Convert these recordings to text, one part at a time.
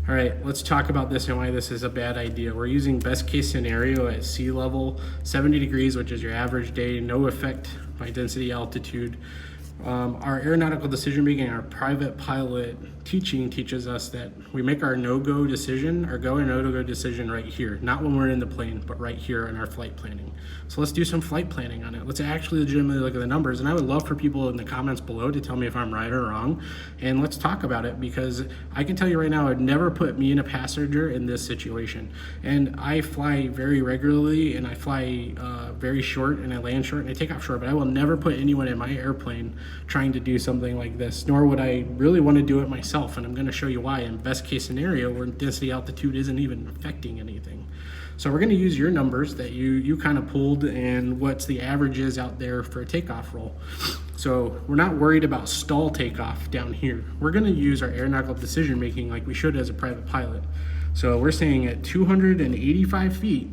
All right, let's talk about this and why this is a bad idea. We're using best case scenario at sea level, 70 degrees, which is your average day, no effect by density altitude. Our aeronautical decision making, our private pilot teaching teaches us that we make our no-go decision, our go and no-go decision right here, not when we're in the plane, but right here in our flight planning. So let's do some flight planning on it. Let's actually legitimately look at the numbers, and I would love for people in the comments below to tell me if I'm right or wrong, and let's talk about it, because I can tell you right now, I'd never put me and a passenger in this situation. And I fly very regularly, and I fly very short, and I land short, and I take off short, but I will never put anyone in my airplane trying to do something like this, nor would I really want to do it myself. And I'm going to show you why in best case scenario where density altitude isn't even affecting anything. So we're going to use your numbers that you kind of pulled and what's the average is out there for a takeoff roll. So we're not worried about stall takeoff down here. We're going to use our aeronautical decision making like we should as a private pilot. So we're saying at 285 feet,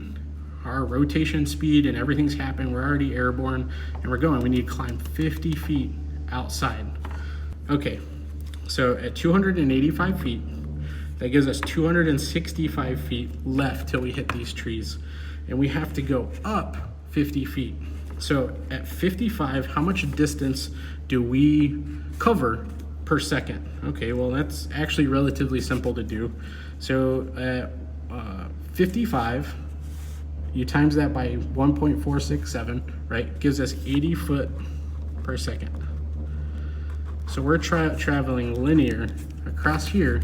our rotation speed and everything's happened. We're already airborne and we're going. We need to climb 50 feet outside. Okay, so at 285 feet, that gives us 265 feet left till we hit these trees. And we have to go up 50 feet. So at 55, how much distance do we cover per second? Okay, well that's actually relatively simple to do. So at 55, you times that by 1.467, right? Gives us 80 foot per second. So we're traveling linear across here,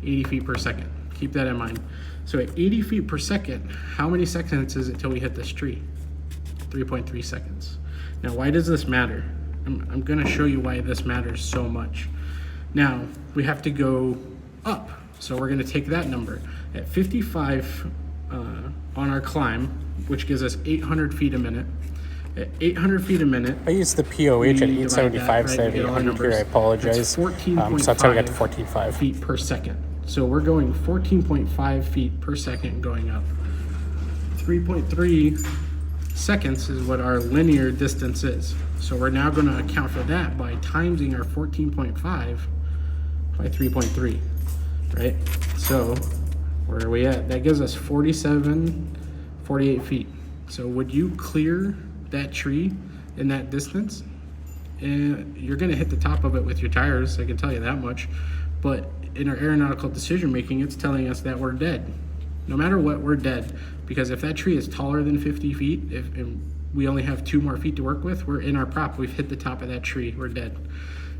80 feet per second. Keep that in mind. So at 80 feet per second, how many seconds is it till we hit this tree? 3.3 seconds. Now, why does this matter? I'm gonna show you why this matters so much. Now, we have to go up. So we're gonna take that number. At 55 on our climb, which gives us 800 feet a minute. At 800 feet a minute. I used the POH at 875, so I have 800 here, I apologize. So that's how we got to 14.5 feet per second. So we're going 14.5 feet per second going up. 3.3 seconds is what our linear distance is. So we're now going to account for that by timesing our 14.5 by 3.3, right? So where are we at? That gives us 48 feet. So would you clear that tree in that distance? And you're going to hit the top of it with your tires, I can tell you that much. But in our aeronautical decision making, it's telling us that we're dead. No matter what, we're dead. Because if that tree is taller than 50 feet, if we only have 2 more feet to work with, we're in our prop, we've hit the top of that tree, we're dead.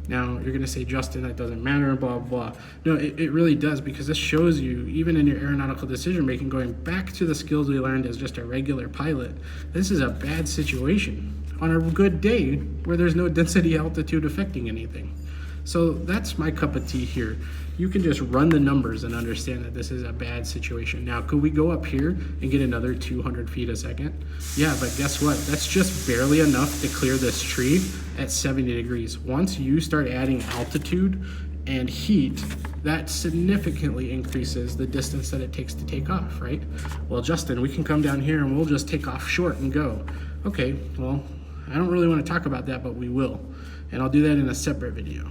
Now, you're gonna say, Justin, that doesn't matter, blah, blah. No, it really does, because this shows you, even in your aeronautical decision making, going back to the skills we learned as just a regular pilot, this is a bad situation on a good day where there's no density altitude affecting anything. So that's my cup of tea here. You can just run the numbers and understand that this is a bad situation. Now, could we go up here and get another 200 feet a second? Yeah, but guess what? That's just barely enough to clear this tree at 70 degrees. Once you start adding altitude and heat, that significantly increases the distance that it takes to take off, right? Well, Justin, we can come down here and we'll just take off short and go. Okay, well, I don't really want to talk about that, but we will. And I'll do that in a separate video.